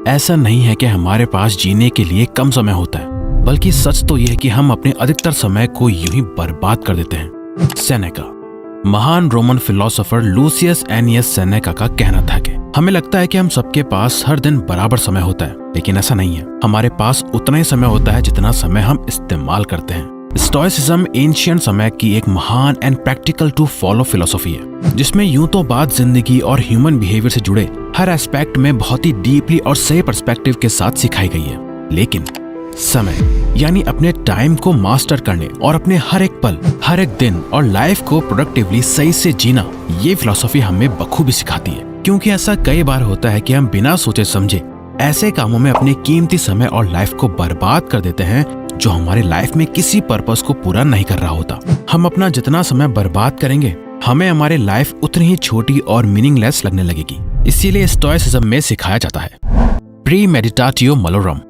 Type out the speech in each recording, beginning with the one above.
ऐसा नहीं है कि हमारे पास जीने के लिए कम समय होता है, बल्कि सच तो यह है कि हम अपने अधिकतर समय को यूं ही बर्बाद कर देते हैं। सेनेका, महान रोमन फिलोसोफर लूसियस एनियस सेनेका का कहना था कि हमें लगता है कि हम सबके पास हर दिन बराबर समय होता है, लेकिन ऐसा नहीं है। हमारे पास उतना ही समय होता है जितना समय हम इस्तेमाल करते हैं। स्टोइसिज्म एंशिएंट समय की एक महान and practical to follow philosophy है, जिसमें यूं तो बात जिंदगी और ह्यूमन बिहेवियर से जुड़े हर एस्पेक्ट में बहुत ही डीपली और सही पर्सपेक्टिव के साथ सिखाई गई है। लेकिन समय यानी अपने टाइम को मास्टर करने और अपने हर एक पल, हर एक दिन और लाइफ को प्रोडक्टिवली सही से जीना, ये फिलोसॉफी हमें बखूबी सिखाती है। क्योंकि ऐसा कई बार होता है कि हम बिना सोचे समझे ऐसे कामों में अपने कीमती समय और लाइफ को बर्बाद कर देते हैं जो हमारे लाइफ में किसी पर्पस को पूरा नहीं कर रहा होता। हम अपना जितना समय बर्बाद करेंगे, हमें हमारी लाइफ उतनी ही छोटी और मीनिंगलेस लगने लगेगी। इसीलिए स्टोइसिज्म में सिखाया जाता है प्रीमेडिटाटियो मलोरम।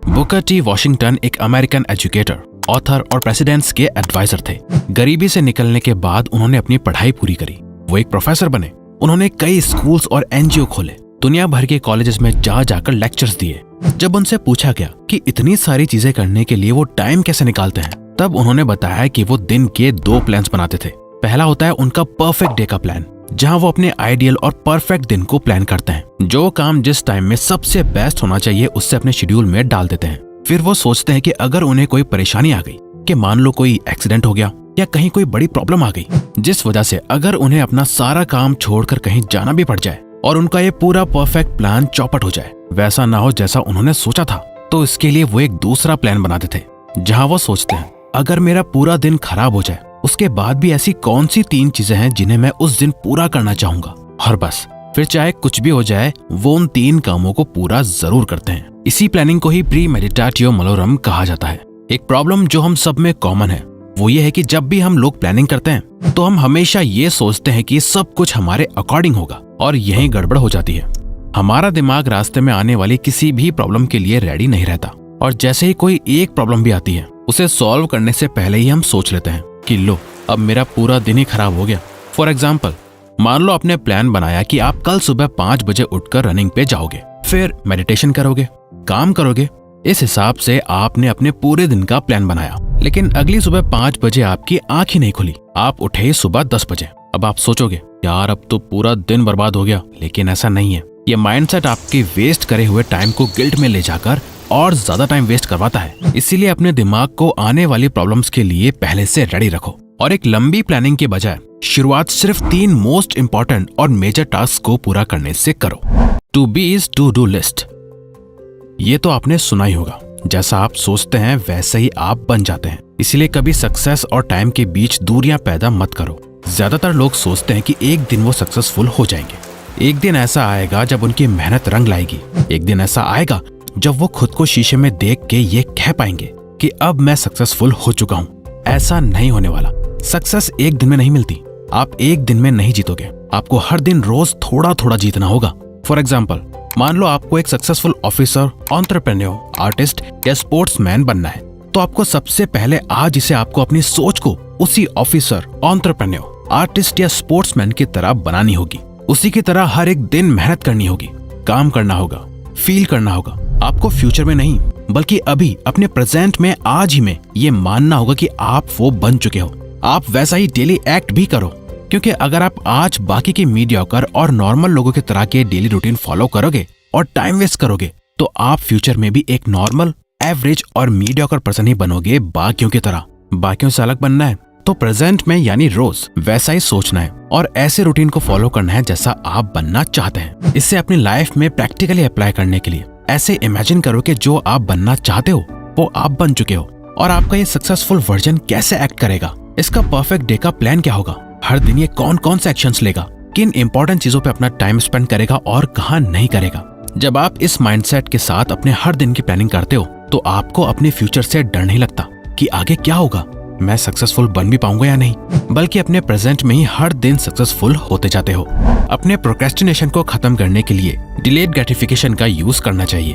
बुकर टी वॉशिंगटन एक अमेरिकन एजुकेटर, ऑथर और प्रेसिडेंट्स के एडवाइजर थे। गरीबी से निकलने के बाद उन्होंने अपनी पढ़ाई पूरी करी। वो एक प्रोफेसर बने। उन्होंने कई स्कूल्स और एनजीओ खोले, दुनिया भर के कॉलेजेस में जाकर लेक्चर्स दिए। जब उनसे पूछा गया कि इतनी सारी चीजें करने के लिए वो टाइम कैसे निकालते हैं, तब उन्होंने बताया कि वो दिन के 2 प्लान्स बनाते थे। पहला होता है उनका परफेक्ट डे का प्लान, जहां वो अपने आइडियल और परफेक्ट दिन को प्लान करते हैं। जो काम जिस टाइम में सबसे बेस्ट होना चाहिए उससे अपने शेड्यूल में डाल देते हैं। फिर वो सोचते हैं कि अगर उन्हें कोई परेशानी आ गई, कि मान लो कोई एक्सीडेंट हो गया या कहीं कोई बड़ी प्रॉब्लम आ गई, जिस वजह से अगर उन्हें अपना सारा काम छोड़कर कहीं जाना भी पड़ जाए और उनका ये पूरा परफेक्ट प्लान चौपट हो जाए, वैसा ना हो जैसा उन्होंने सोचा था, तो इसके लिए वो एक दूसरा प्लान बनाते थे, जहां वो सोचते हैं अगर मेरा पूरा दिन खराब हो जाए, उसके बाद भी ऐसी कौन सी 3 चीजें हैं जिन्हें मैं उस दिन पूरा करना चाहूंगा, और बस फिर चाहे कुछ भी हो जाए वो उन 3 कामों को पूरा जरूर करते हैं। इसी प्लानिंग को ही प्रीमेडिटाटियो मलोरम कहा जाता है। एक प्रॉब्लम जो हम सब में कॉमन है वो ये है कि जब भी हम लोग प्लानिंग करते हैं तो हम हमेशा ये सोचते हैं कि सब कुछ हमारे अकॉर्डिंग होगा, और यही गड़बड़ हो जाती है। हमारा दिमाग रास्ते में आने वाली किसी भी प्रॉब्लम के लिए रेडी नहीं रहता, और जैसे ही कोई एक प्रॉब्लम भी आती है उसे सॉल्व करने से पहले ही हम सोच लेते हैं कि लो अब मेरा पूरा दिन ही खराब हो गया। फॉर एग्जाम्पल, मान लो आपने प्लान बनाया कि आप कल सुबह 5 बजे उठकर रनिंग पे जाओगे, फिर मेडिटेशन करोगे, काम करोगे। इस हिसाब से आपने अपने पूरे दिन का प्लान बनाया, लेकिन अगली सुबह 5 बजे आपकी आंख ही नहीं खुली, आप उठे सुबह 10 बजे। अब आप सोचोगे यार अब तो पूरा दिन बर्बाद हो गया, लेकिन ऐसा नहीं है। ये माइंडसेट आपके वेस्ट करे हुए टाइम को गिल्ट में ले जाकर और ज्यादा टाइम वेस्ट करवाता है। इसीलिए अपने दिमाग को आने वाली प्रॉब्लम्स के लिए पहले से रेडी रखो, और एक लंबी प्लानिंग के बजाय शुरुआत सिर्फ 3 मोस्ट इंपॉर्टेंट और मेजर टास्क को पूरा करने से करो। To be is to do list. ये तो आपने सुना ही होगा, जैसा आप सोचते हैं वैसे ही आप बन जाते हैं। इसीलिए कभी सक्सेस और टाइम के बीच दूरियां पैदा मत करो। ज्यादातर लोग सोचते हैं कि एक दिन वो सक्सेसफुल हो जाएंगे। एक दिन ऐसा आएगा जब उनकी मेहनत रंग लाएगी। एक दिन ऐसा आएगा जब वो खुद को शीशे में देख के ये कह पाएंगे कि अब मैं सक्सेसफुल हो चुका हूँ। ऐसा नहीं होने वाला। सक्सेस एक दिन में नहीं मिलती। आप एक दिन में नहीं जीतोगे। आपको हर दिन रोज थोड़ा थोड़ा जीतना होगा। फॉर एग्जाम्पल, मान लो आपको एक सक्सेसफुल ऑफिसर, एंटरप्रेन्योर, आर्टिस्ट या स्पोर्ट्समैन बनना है, तो आपको सबसे पहले आज से आपको अपनी सोच को उसी ऑफिसर, एंटरप्रेन्योर, आर्टिस्ट या स्पोर्ट्समैन की तरह बनानी होगी। उसी की तरह हर एक दिन मेहनत करनी होगी, काम करना होगा, फील करना होगा। आपको फ्यूचर में नहीं बल्कि अभी अपने प्रेजेंट में, आज ही में ये मानना होगा कि आप वो बन चुके हो। आप वैसा ही डेली एक्ट भी करो, क्योंकि अगर आप आज बाकी के मीडियोकर और नॉर्मल लोगों की तरह के डेली रूटीन फॉलो करोगे और टाइम वेस्ट करोगे, तो आप फ्यूचर में भी एक नॉर्मल, एवरेज और मीडियोकर पर्सन ही बनोगे बाकियों की तरह। बाकियों से अलग बनना है तो प्रेजेंट में यानी रोज वैसा ही सोचना है और ऐसे रूटीन को फॉलो करना है जैसा आप बनना चाहते हैं। इससे अपनी लाइफ में प्रैक्टिकली अप्लाई करने के लिए ऐसे इमेजिन करो कि जो आप बनना चाहते हो वो आप बन चुके हो, और आपका ये सक्सेसफुल वर्जन कैसे एक्ट करेगा, इसका परफेक्ट डे का प्लान क्या होगा, हर दिन ये कौन कौन से एक्शंस लेगा, किन इंपॉर्टेंट चीजों पे अपना टाइम स्पेंड करेगा और कहाँ नहीं करेगा। जब आप इस माइंडसेट के साथ अपने हर दिन की प्लानिंग करते हो तो आपको अपने फ्यूचर से डर नहीं लगता कि आगे क्या होगा, मैं सक्सेसफुल बन भी पाऊंगा या नहीं, बल्कि अपने प्रेजेंट में ही हर दिन सक्सेसफुल होते जाते हो। अपने प्रोक्रेस्टिनेशन को खत्म करने के लिए डिलेड ग्रेटिफिकेशन का यूज करना चाहिए।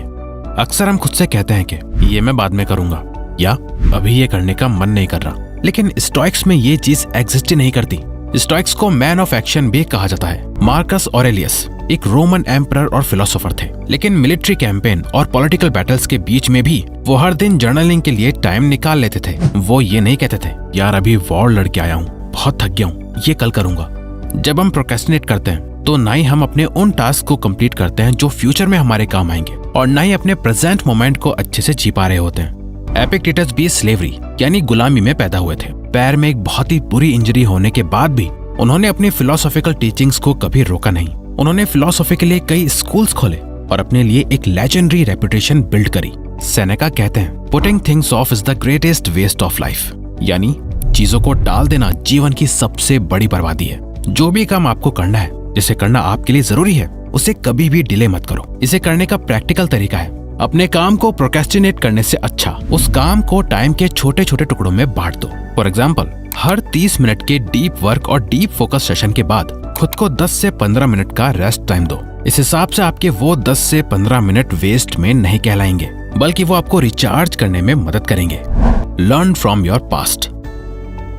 अक्सर हम खुद से कहते हैं कि ये मैं बाद में करूंगा या अभी ये करने का मन नहीं कर रहा, लेकिन स्टोइक्स में ये चीज एग्जिस्ट ही नहीं करती। स्टोइक्स को मैन ऑफ एक्शन भी कहा जाता है। मार्कस ऑरेलियस एक रोमन एम्परर और फिलोसोफर थे, लेकिन मिलिट्री कैंपेन और पॉलिटिकल बैटल्स के बीच में भी वो हर दिन जर्नलिंग के लिए टाइम निकाल लेते थे। वो ये नहीं कहते थे यार अभी वॉर लड़के आया हूँ, बहुत थक गया हूँ, ये कल करूंगा। जब हम प्रोक्रेस्टिनेट करते हैं तो ना ही हम अपने उन टास्क को कंप्लीट करते हैं जो फ्यूचर में हमारे काम आएंगे, और ना ही अपने प्रेजेंट मोमेंट को अच्छे से जी पा रहे होते हैं। एपिक्टेटस भी स्लेवरी यानी गुलामी में पैदा हुए थे। पैर में एक बहुत ही बुरी इंजरी होने के बाद भी उन्होंने अपनी फिलोसॉफिकल टीचिंग्स को कभी रोका नहीं। उन्होंने फिलोसॉफी के लिए कई स्कूल्स खोले और अपने लिए एक लेजेंडरी रेपुटेशन बिल्ड करी। सेनेका कहते हैं putting things off is the greatest waste of life, यानी चीजों को टाल देना जीवन की सबसे बड़ी बर्बादी है। जो भी काम आपको करना है, जिसे करना आपके लिए जरूरी है, उसे कभी भी डिले मत करो। इसे करने का प्रैक्टिकल तरीका है अपने काम को प्रोक्रेस्टिनेट करने से अच्छा उस काम को टाइम के छोटे छोटे टुकड़ों में बांट दो। फॉर एग्जाम्पल, हर 30 मिनट के डीप वर्क और डीप फोकस सेशन के बाद खुद को 10 से 15 मिनट का रेस्ट टाइम दो। इस हिसाब से आपके वो 10 से 15 मिनट वेस्ट में नहीं कहलाएंगे, बल्कि वो आपको रिचार्ज करने में मदद करेंगे। Learn from your past.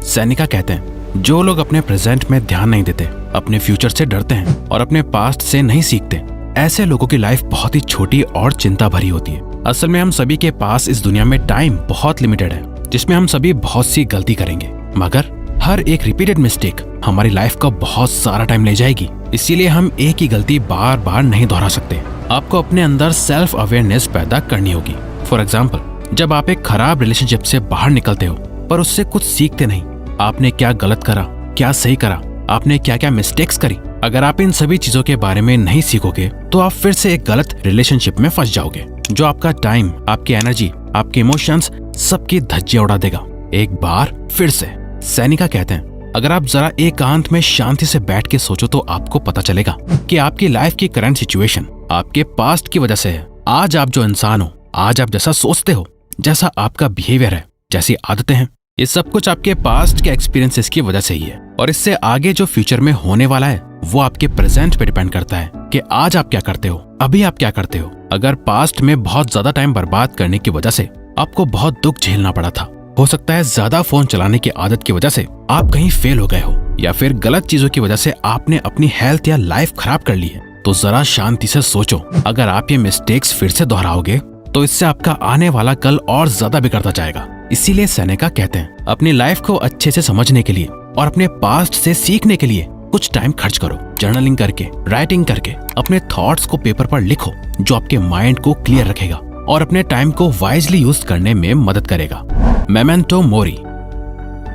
Seneca कहते हैं जो लोग अपने प्रेजेंट में ध्यान नहीं देते, अपने फ्यूचर से डरते हैं और अपने पास्ट से नहीं सीखते, ऐसे लोगों की लाइफ बहुत ही छोटी और चिंता भरी होती है। असल में हम सभी के पास इस दुनिया में टाइम बहुत लिमिटेड है, जिसमें हम सभी बहुत सी गलती करेंगे, मगर हर एक रिपीटेड मिस्टेक हमारी लाइफ का बहुत सारा टाइम ले जाएगी। इसीलिए हम एक ही गलती बार बार नहीं दोहरा सकते। आपको अपने अंदर सेल्फ अवेयरनेस पैदा करनी होगी। फॉर एग्जाम्पल, जब आप एक खराब रिलेशनशिप से बाहर निकलते हो पर उससे कुछ सीखते नहीं, आपने क्या गलत करा, क्या सही करा, आपने क्या क्या मिस्टेक्स करी, अगर आप इन सभी चीजों के बारे में नहीं सीखोगे तो आप फिर से एक गलत रिलेशनशिप में फंस जाओगे, जो आपका टाइम, आपकी एनर्जी, आपके इमोशंस सबकी धज्जियां उड़ा देगा। एक बार फिर से सेनेका कहते हैं अगर आप जरा एकांत में शांति से बैठ के सोचो तो आपको पता चलेगा कि आपकी लाइफ की करंट सिचुएशन आपके पास्ट की वजह से है। आज आप जो इंसान हो, आज आप जैसा सोचते हो, जैसा आपका बिहेवियर है, जैसी आदतें हैं, ये सब कुछ आपके पास्ट के एक्सपीरियंसेस की वजह से ही है। और इससे आगे जो फ्यूचर में होने वाला है वो आपके प्रेजेंट पे डिपेंड करता है कि आज आप क्या करते हो, अभी आप क्या करते हो। अगर पास्ट में बहुत ज्यादा टाइम बर्बाद करने की वजह से आपको बहुत दुख झेलना पड़ा था, हो सकता है ज्यादा फोन चलाने की आदत की वजह से आप कहीं फेल हो गए हो, या फिर गलत चीजों की वजह से आपने अपनी हेल्थ या लाइफ खराब कर ली है, तो जरा शांति से सोचो। अगर आप ये मिस्टेक्स फिर से दोहराओगे तो इससे आपका आने वाला कल और ज्यादा बिगड़ता जाएगा। इसीलिए सेनेका कहते हैं अपनी लाइफ को अच्छे से समझने के लिए और अपने पास्ट से सीखने के लिए कुछ टाइम खर्च करो। जर्नलिंग करके, राइटिंग करके अपने थॉट्स को पेपर पर लिखो, जो आपके माइंड को क्लियर रखेगा और अपने टाइम को वाइजली यूज करने में मदद करेगा। Memento mori.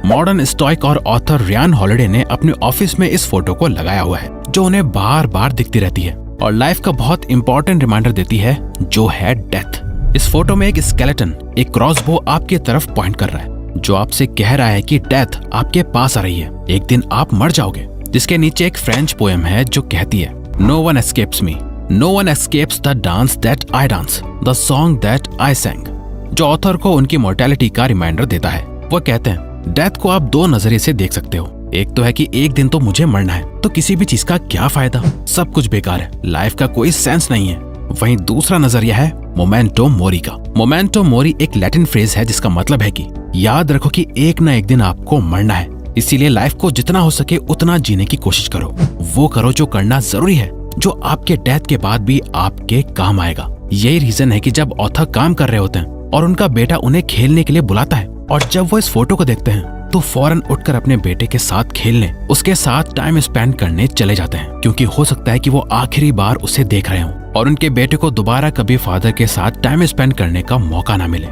मॉडर्न स्टोइक और ऑथर रियान हॉलिडे ने अपने ऑफिस में इस फोटो को लगाया हुआ है, जो उन्हें बार बार दिखती रहती है और लाइफ का बहुत इंपॉर्टेंट रिमाइंडर देती है, जो है डेथ। इस फोटो में एक स्केलेटन एक क्रॉसबो आपकी तरफ पॉइंट कर रहा है, जो आपसे कह रहा है कि डेथ आपके पास आ रही है, एक दिन आप मर जाओगे। जिसके नीचे एक फ्रेंच पोएम है जो कहती है no one escapes me, no one escapes the dance that I dance, the song that I sang, जो ऑथर को उनकी मोर्टेलिटी का रिमाइंडर देता है। वो कहते हैं डेथ को आप दो नजरिए से देख सकते हो। एक तो है कि एक दिन तो मुझे मरना है, तो किसी भी चीज का क्या फायदा, सब कुछ बेकार है, लाइफ का कोई सेंस नहीं है। वहीं दूसरा नजरिया है मोमेंटो मोरी का। मोमेंटो मोरी एक लैटिन फ्रेज है जिसका मतलब है कि याद रखो कि एक न एक दिन आपको मरना है, इसीलिए लाइफ को जितना हो सके उतना जीने की कोशिश करो। वो करो जो करना जरूरी है, जो आपके डेथ के बाद भी आपके काम आएगा। यही रीजन है कि जब ऑथर काम कर रहे होते हैं और उनका बेटा उन्हें खेलने के लिए बुलाता है, और जब वो इस फोटो को देखते हैं तो फौरन उठकर अपने बेटे के साथ खेलने, उसके साथ टाइम स्पेंड करने चले जाते हैं, क्योंकि हो सकता है कि वो आखिरी बार उसे देख रहे हों और उनके बेटे को दोबारा कभी फादर के साथ टाइम स्पेंड करने का मौका ना मिले।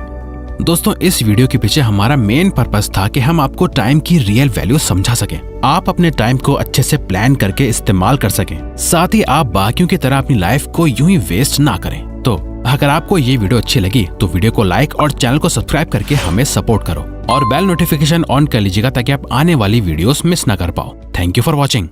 दोस्तों, इस वीडियो के पीछे हमारा मेन पर्पस था कि हम आपको टाइम की रियल वैल्यू समझा सकें, आप अपने टाइम को अच्छे से प्लान करके इस्तेमाल कर सकें, साथ ही आप बाकियों की तरह अपनी लाइफ को यूं ही वेस्ट ना करें। तो अगर आपको ये वीडियो अच्छी लगी तो वीडियो को लाइक और चैनल को सब्सक्राइब करके हमें सपोर्ट करो और बेल नोटिफिकेशन ऑन कर लीजिएगा ताकि आप आने वाली वीडियोस मिस ना कर पाओ। Thank you for watching.